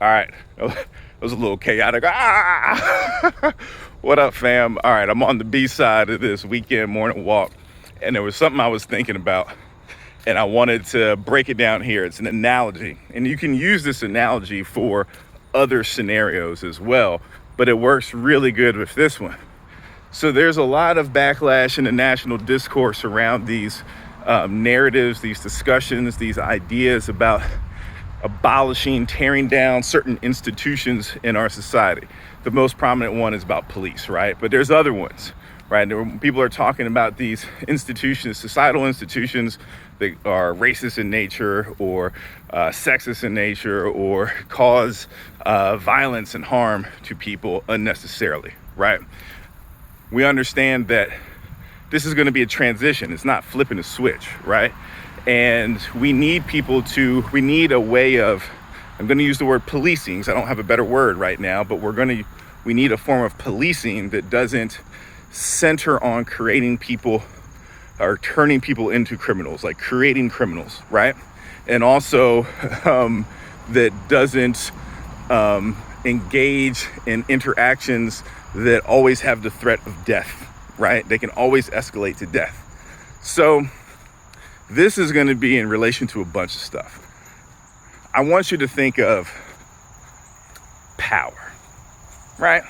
All right, it was a little chaotic. What up, fam? All right, I'm on the B side of this weekend morning walk, and there was something I was thinking about, and I wanted to break it down here. It's an analogy, and you can use this analogy for other scenarios as well, but it works really good with this one. So there's a lot of backlash in the national discourse around these narratives, these discussions, these ideas about abolishing, tearing down certain institutions in our society. The most prominent one is about police, right? But there's other ones, right? People are talking about these institutions, societal institutions that are racist in nature or sexist in nature or cause violence and harm to people unnecessarily, right? We understand that this is going to be a transition. It's not flipping a switch, right? And we need we need a way of, I'm going to use the word policing because I don't have a better word right now, but we need a form of policing that doesn't center on creating people or turning people into criminals, like creating criminals, right? And also that doesn't engage in interactions that always have the threat of death, right? They can always escalate to death. So this is going to be in relation to a bunch of stuff. I want you to think of power, right?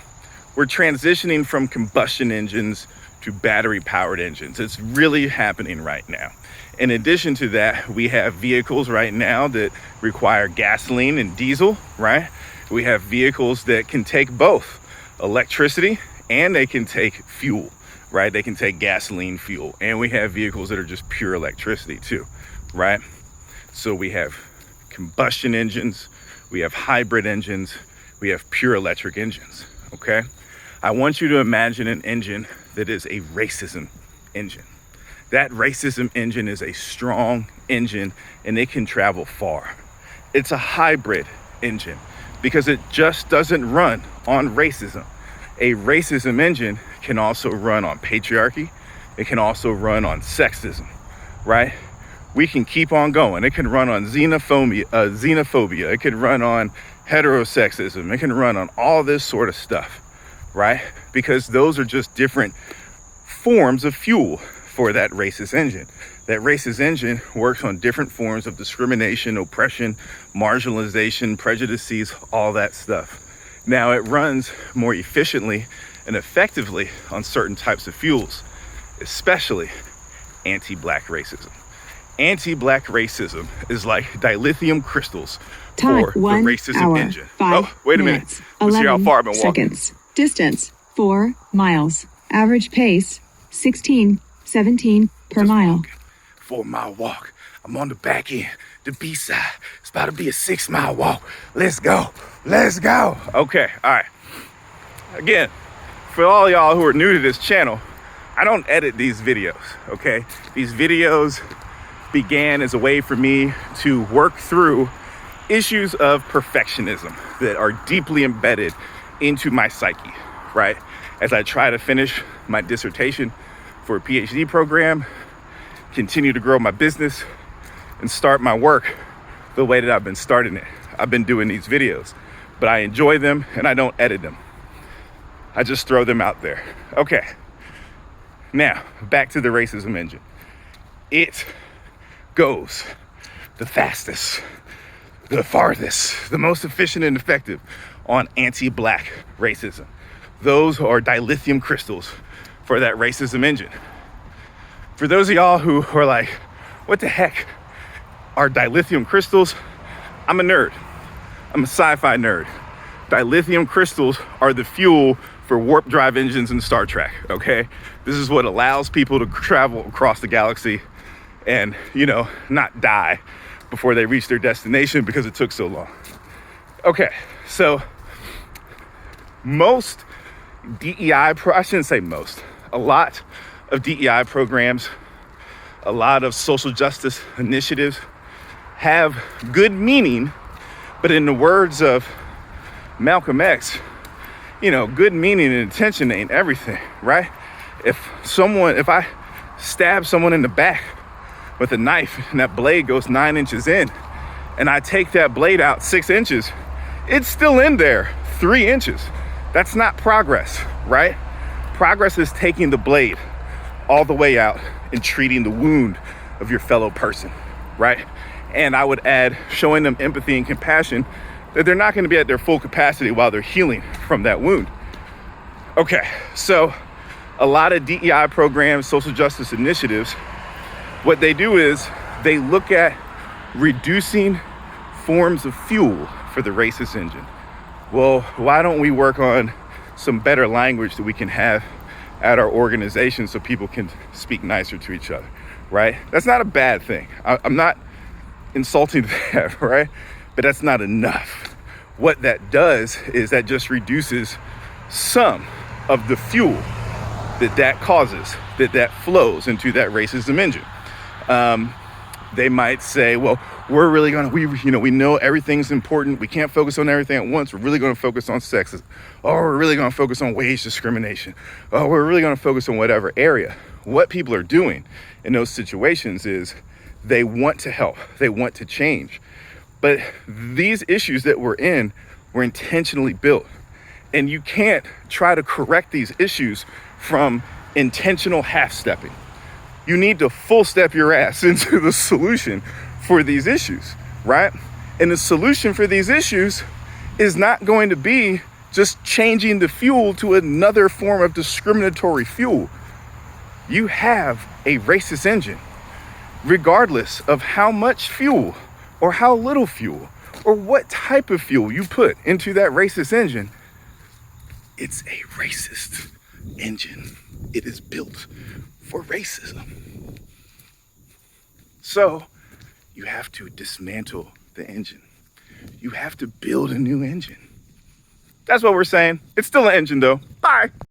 We're transitioning from combustion engines to battery-powered engines. It's really happening right now. In addition to that, we have vehicles right now that require gasoline and diesel, right? We have vehicles that can take both electricity and they can take fuel, right? They can take gasoline fuel. And we have vehicles that are just pure electricity too, right? So we have combustion engines, we have hybrid engines, we have pure electric engines, okay? I want you to imagine an engine that is a racism engine. That racism engine is a strong engine and it can travel far. It's a hybrid engine because it just doesn't run on racism. A racism engine can also run on patriarchy. It can also run on sexism, right? We can keep on going. It can run on xenophobia. It can run on heterosexism. It can run on all this sort of stuff, right? Because those are just different forms of fuel for that racist engine. That racist engine works on different forms of discrimination, oppression, marginalization, prejudices, all that stuff. Now it runs more efficiently and effectively on certain types of fuels, especially anti-black racism. Anti-black racism is like dilithium crystals for the racism engine. Oh, wait a minute. Let's see how far I've been walking. Seconds. Distance, 4 miles. Average pace, 16, 17 per mile. 4-mile walk. I'm on the back end, the B side. It's about to be a 6-mile walk. Let's go. Let's go. Okay, all right. Again, for all y'all who are new to this channel, I don't edit these videos, okay? These videos began as a way for me to work through issues of perfectionism that are deeply embedded into my psyche, right? As I try to finish my dissertation for a PhD program, continue to grow my business, and start my work the way that I've been starting it. I've been doing these videos, but I enjoy them and I don't edit them. I just throw them out there. Okay, now back to the racism engine. It goes the fastest, the farthest, the most efficient and effective on anti-black racism. Those are dilithium crystals for that racism engine. For those of y'all who are like, what the heck are dilithium crystals? I'm a nerd. I'm a sci-fi nerd. Dilithium crystals are the fuel for warp drive engines in Star Trek, okay? This is what allows people to travel across the galaxy and, not die before they reach their destination because it took so long. Okay, so most DEI, I shouldn't say most, a lot of DEI programs, a lot of social justice initiatives have good meaning, but in the words of Malcolm X, good meaning and intention ain't everything, right? If I stab someone in the back with a knife and that blade goes 9 inches in and I take that blade out 6 inches, It's still in there 3 inches. That's not progress, right? Progress is taking the blade all the way out and treating the wound of your fellow person, right? And I would add showing them empathy and compassion that they're not going to be at their full capacity while they're healing from that wound. Okay, so a lot of DEI programs, social justice initiatives, what they do is they look at reducing forms of fuel for the racist engine. Well, why don't we work on some better language that we can have at our organization so people can speak nicer to each other, right? That's not a bad thing. I'm not insulting that, right? But that's not enough. What that does is that just reduces some of the fuel that causes, that flows into that racism engine. They might say, well, we're really gonna, we know everything's important. We can't focus on everything at once. We're really gonna focus on sexism. Oh, we're really gonna focus on wage discrimination. Oh, we're really gonna focus on whatever area. What people are doing in those situations is they want to help, they want to change. But these issues that we're in were intentionally built. And you can't try to correct these issues from intentional half-stepping. You need to full step your ass into the solution for these issues, right? And the solution for these issues is not going to be just changing the fuel to another form of discriminatory fuel. You have a racist engine, regardless of how much fuel or how little fuel or what type of fuel you put into that racist engine. It's a racist engine. It is built for racism. So you have to dismantle the engine. You have to build a new engine. That's what we're saying. It's still an engine though. Bye.